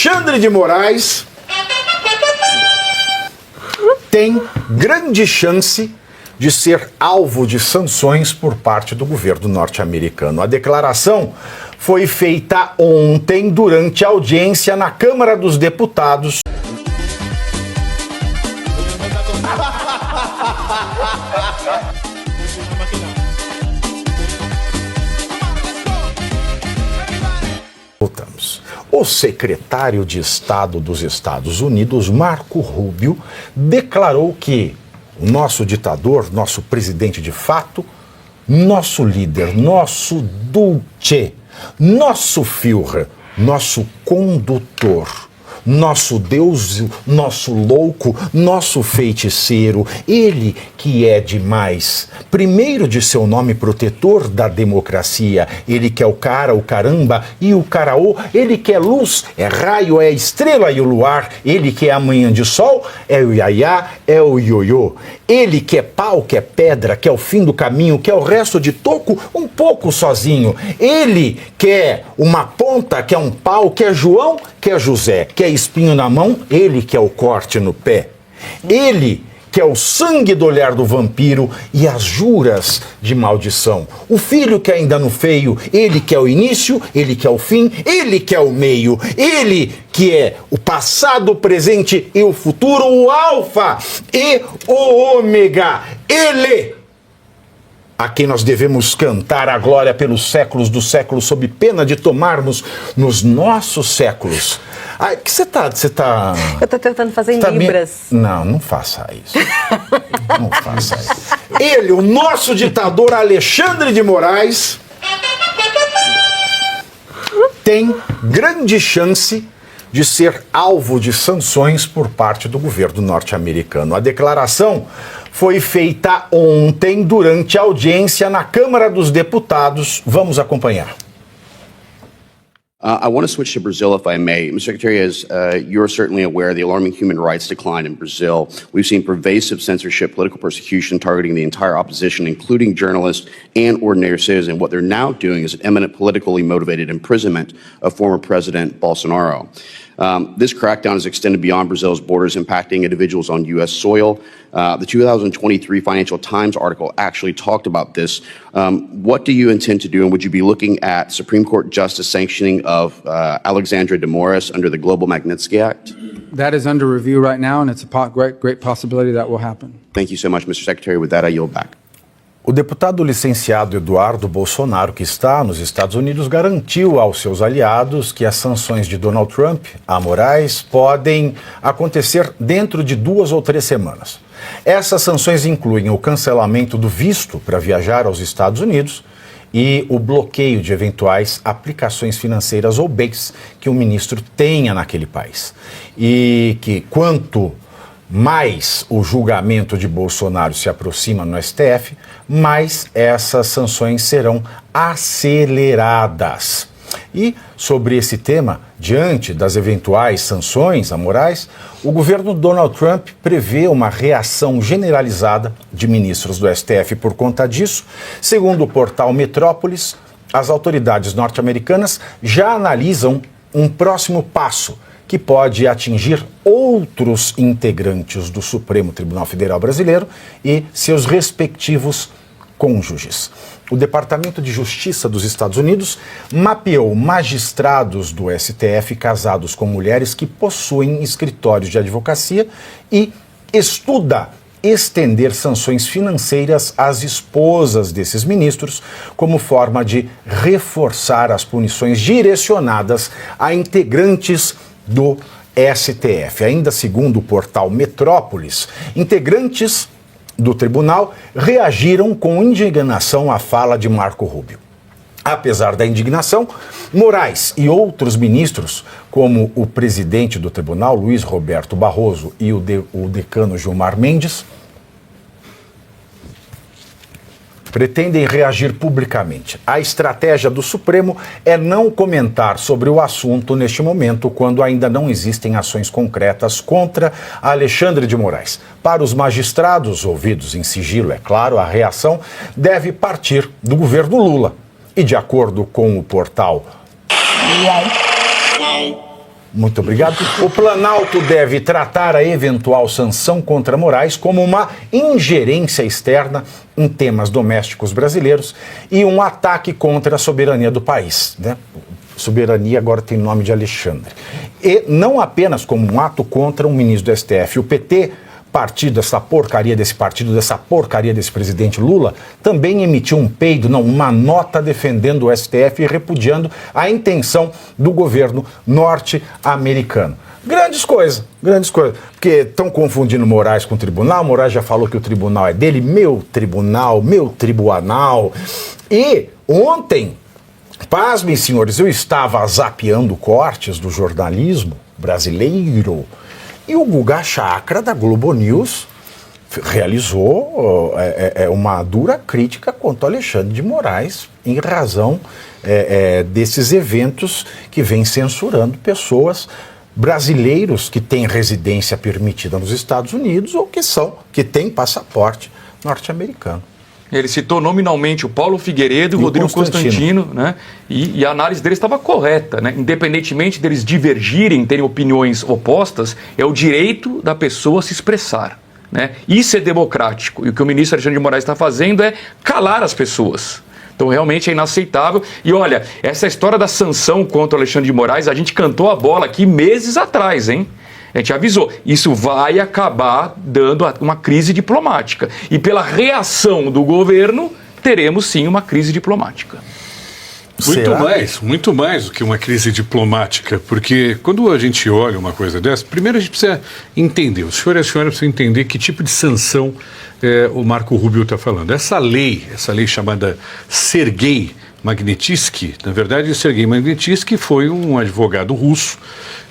Alexandre de Moraes tem grande chance de ser alvo de sanções por parte do governo norte-americano. A declaração foi feita ontem durante a audiência na Câmara dos Deputados. Voltamos. O secretário de Estado dos Estados Unidos, Marco Rubio, declarou que o nosso ditador, nosso presidente de fato, nosso líder, nosso Dulce, nosso Führer, nosso condutor, nosso Deus, nosso louco, nosso feiticeiro, ele que é demais, primeiro de seu nome protetor da democracia, ele que é o cara, o caramba e o caraô, ele que é luz, é raio, é estrela e o luar, ele que é a manhã de sol, é o iaiá, é o ioiô, ele que é pau, que é pedra, que é o fim do caminho, que é o resto de toco, um pouco sozinho, ele que é uma ponta, que é um pau, que é João, que é José, que é espinho na mão, ele que é o corte no pé, ele que é o sangue do olhar do vampiro e as juras de maldição, o filho que ainda no feio, ele que é o início, ele que é o fim, ele que é o meio, ele que é o passado, o presente e o futuro, o alfa e o ômega, ele a quem nós devemos cantar a glória pelos séculos dos séculos, sob pena de tomarmos nos nossos séculos. Ai, que você tá... Eu tô tentando fazer em libras. Não faça isso. Não faça isso. Ele, o nosso ditador Alexandre de Moraes, tem grande chance de ser alvo de sanções por parte do governo norte-americano. A declaração foi feita ontem durante a audiência na Câmara dos Deputados. Vamos acompanhar. I want to switch to Brazil, if I may. Mr. Secretary, as you're certainly aware, the alarming human rights decline in Brazil. We've seen pervasive censorship, political persecution targeting the entire opposition, including journalists and ordinary citizens. What they're now doing is an imminent politically motivated imprisonment of former President Bolsonaro. This crackdown is extended beyond Brazil's borders, impacting individuals on U.S. soil. The 2023 Financial Times article actually talked about this. What do you intend to do, and would you be looking at Supreme Court justice sanctioning of Alexandre de Moraes under the Global Magnitsky Act? That is under review right now, and it's a great possibility that will happen. Thank you so much, Mr. Secretary. With that, I yield back. O deputado licenciado Eduardo Bolsonaro, que está nos Estados Unidos, garantiu aos seus aliados que as sanções de Donald Trump a Moraes podem acontecer dentro de 2 ou 3 semanas. Essas sanções incluem o cancelamento do visto para viajar aos Estados Unidos e o bloqueio de eventuais aplicações financeiras ou bens que o ministro tenha naquele país. E que quanto mais o julgamento de Bolsonaro se aproxima no STF, mais essas sanções serão aceleradas. E sobre esse tema, diante das eventuais sanções a Moraes, o governo Donald Trump prevê uma reação generalizada de ministros do STF por conta disso. Segundo o portal Metrópolis, as autoridades norte-americanas já analisam um próximo passo que pode atingir outros integrantes do Supremo Tribunal Federal Brasileiro e seus respectivos cônjuges. O Departamento de Justiça dos Estados Unidos mapeou magistrados do STF casados com mulheres que possuem escritórios de advocacia e estuda estender sanções financeiras às esposas desses ministros como forma de reforçar as punições direcionadas a integrantes do STF. Ainda segundo o portal Metrópolis, integrantes do tribunal reagiram com indignação à fala de Marco Rubio. Apesar da indignação, Moraes e outros ministros, como o presidente do tribunal, Luiz Roberto Barroso, e o decano Gilmar Mendes, pretendem reagir publicamente. A estratégia do Supremo é não comentar sobre o assunto neste momento, quando ainda não existem ações concretas contra Alexandre de Moraes. Para os magistrados, ouvidos em sigilo, é claro, a reação deve partir do governo Lula. E de acordo com o portal Muito obrigado. O Planalto deve tratar a eventual sanção contra Moraes como uma ingerência externa em temas domésticos brasileiros e um ataque contra a soberania do país, né? Soberania agora tem nome de Alexandre. E não apenas como um ato contra um ministro do STF. O PT, partido, essa porcaria desse presidente Lula, também emitiu uma nota defendendo o STF e repudiando a intenção do governo norte-americano. Grandes coisas. Porque estão confundindo Moraes com o tribunal. Moraes já falou que o tribunal é dele, meu tribunal, meu tribunal. E ontem, pasmem, senhores, eu estava zapeando cortes do jornalismo brasileiro e o Guga Chakra, da Globo News, realizou uma dura crítica contra o Alexandre de Moraes em razão desses eventos que vem censurando pessoas, brasileiros que têm residência permitida nos Estados Unidos ou que têm passaporte norte-americano. Ele citou nominalmente o Paulo Figueiredo e o Rodrigo Constantino, né? E a análise deles estava correta, né? Independentemente deles divergirem, terem opiniões opostas, é o direito da pessoa se expressar, né? Isso é democrático. E o que o ministro Alexandre de Moraes está fazendo é calar as pessoas. Então, realmente é inaceitável. E olha, essa história da sanção contra o Alexandre de Moraes, a gente cantou a bola aqui meses atrás, hein? A gente avisou, isso vai acabar dando uma crise diplomática. E pela reação do governo, teremos sim uma crise diplomática. Muito mais do que uma crise diplomática, porque quando a gente olha uma coisa dessa, primeiro a gente precisa entender, o senhor e a senhora precisam entender que tipo de sanção o Marco Rubio está falando. Essa lei chamada Sergei Magnitsky, na verdade, Sergei Magnitsky foi um advogado russo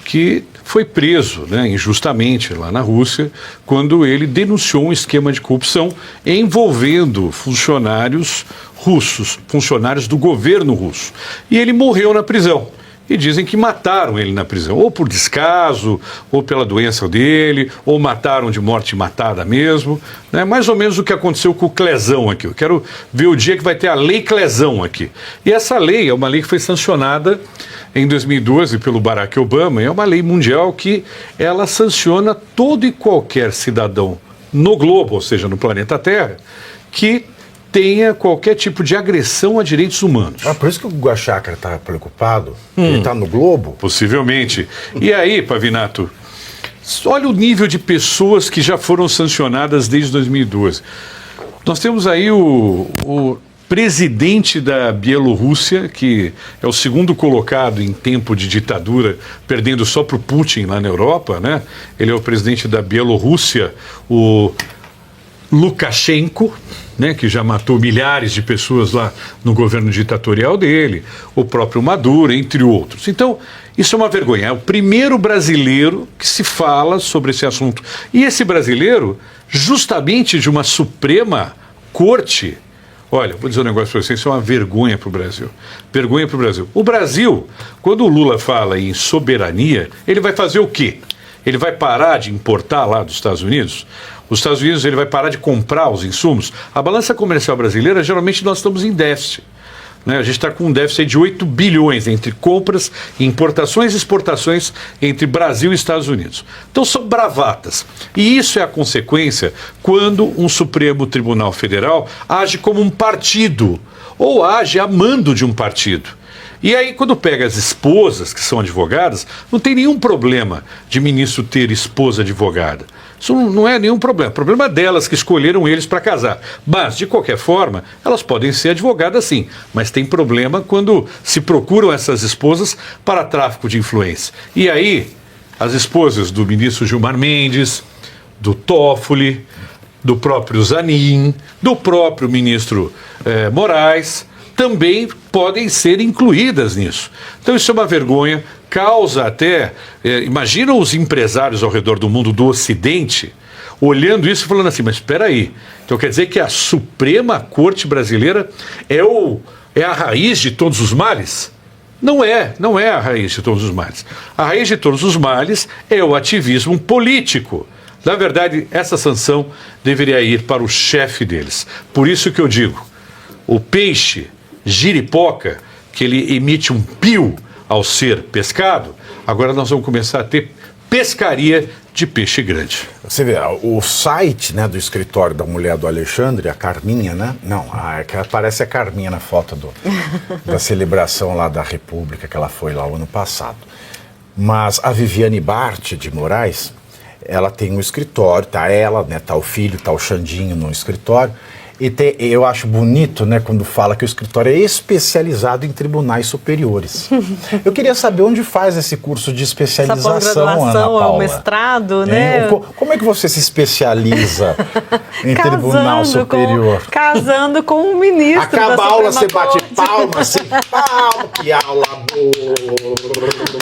que foi preso, né, injustamente lá na Rússia, quando ele denunciou um esquema de corrupção envolvendo funcionários russos, funcionários do governo russo. E ele morreu na prisão. E dizem que mataram ele na prisão, ou por descaso, ou pela doença dele, ou mataram de morte matada mesmo. Né? Mais ou menos o que aconteceu com o Clezão aqui. Eu quero ver o dia que vai ter a Lei Clezão aqui. E essa lei é uma lei que foi sancionada em 2012 pelo Barack Obama, e é uma lei mundial que ela sanciona todo e qualquer cidadão no globo, ou seja, no planeta Terra, que tenha qualquer tipo de agressão a direitos humanos. Por isso que o Guga Chakra está preocupado? Ele está no Globo? Possivelmente. E aí, Pavinato, olha o nível de pessoas que já foram sancionadas desde 2012. Nós temos aí o presidente da Bielorrússia, que é o segundo colocado em tempo de ditadura, perdendo só para o Putin lá na Europa, né? Ele é o presidente da Bielorrússia, o Lukashenko, né, que já matou milhares de pessoas lá no governo ditatorial dele, o próprio Maduro, entre outros. Então, isso é uma vergonha. É o primeiro brasileiro que se fala sobre esse assunto. E esse brasileiro, justamente de uma Suprema Corte, olha, vou dizer um negócio para vocês, isso é uma vergonha para o Brasil. Vergonha para o Brasil. O Brasil, quando o Lula fala em soberania, ele vai fazer o quê? Ele vai parar de importar lá dos Estados Unidos? Os Estados Unidos, ele vai parar de comprar os insumos? A balança comercial brasileira, geralmente nós estamos em déficit. Né? A gente está com um déficit de 8 bilhões entre compras, importações e exportações entre Brasil e Estados Unidos. Então são bravatas. E isso é a consequência quando um Supremo Tribunal Federal age como um partido ou age a mando de um partido. E aí, quando pega as esposas, que são advogadas, não tem nenhum problema de ministro ter esposa advogada. Isso não é nenhum problema. O problema é delas que escolheram eles para casar. Mas, de qualquer forma, elas podem ser advogadas sim. Mas tem problema quando se procuram essas esposas para tráfico de influência. E aí, as esposas do ministro Gilmar Mendes, do Toffoli, do próprio Zanin, do próprio ministro Moraes, também podem ser incluídas nisso. Então isso é uma vergonha, causa até... imagina os empresários ao redor do mundo do Ocidente olhando isso e falando assim, mas espera aí, então quer dizer que a Suprema Corte Brasileira é a raiz de todos os males? Não é a raiz de todos os males. A raiz de todos os males é o ativismo político. Na verdade, essa sanção deveria ir para o chefe deles. Por isso que eu digo, o peixe giripoca, que ele emite um pio ao ser pescado, agora nós vamos começar a ter pescaria de peixe grande. Você vê, o site, né, do escritório da mulher do Alexandre, a Carminha, né? Não, parece a Carminha na foto da celebração lá da República, que ela foi lá o ano passado. Mas a Viviane Bart de Moraes, ela tem um escritório, tá ela, né, tá o filho, tá o Xandinho no escritório. E eu acho bonito, né, quando fala que o escritório é especializado em tribunais superiores. Eu queria saber onde faz esse curso de especialização, Ana Paula. É o mestrado, né? Como é que você se especializa em tribunal superior? Casando com o ministro Acaba da a aula, Suprema você bate Corte. palma, assim, palma, que aula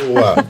boa!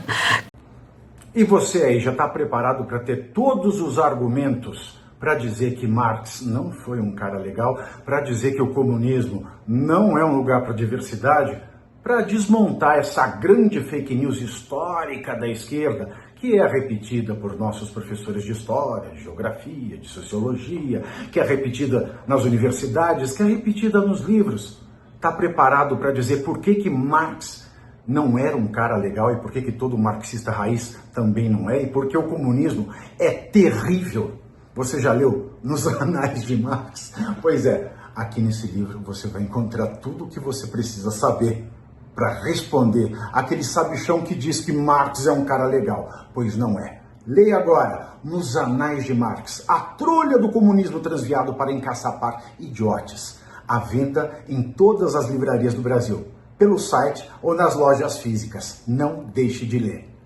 E você aí, já está preparado para ter todos os argumentos para dizer que Marx não foi um cara legal, para dizer que o comunismo não é um lugar para diversidade, para desmontar essa grande fake news histórica da esquerda, que é repetida por nossos professores de história, de geografia, de sociologia, que é repetida nas universidades, que é repetida nos livros. Está preparado para dizer por que Marx não era um cara legal e por que todo marxista raiz também não é, e porque o comunismo é terrível? Você já leu Nos Anais de Marx? Pois é, aqui nesse livro você vai encontrar tudo o que você precisa saber para responder aquele sabichão que diz que Marx é um cara legal. Pois não é. Leia agora Nos Anais de Marx, a trolha do comunismo transviado para encaçapar idiotes. À venda em todas as livrarias do Brasil, pelo site ou nas lojas físicas. Não deixe de ler.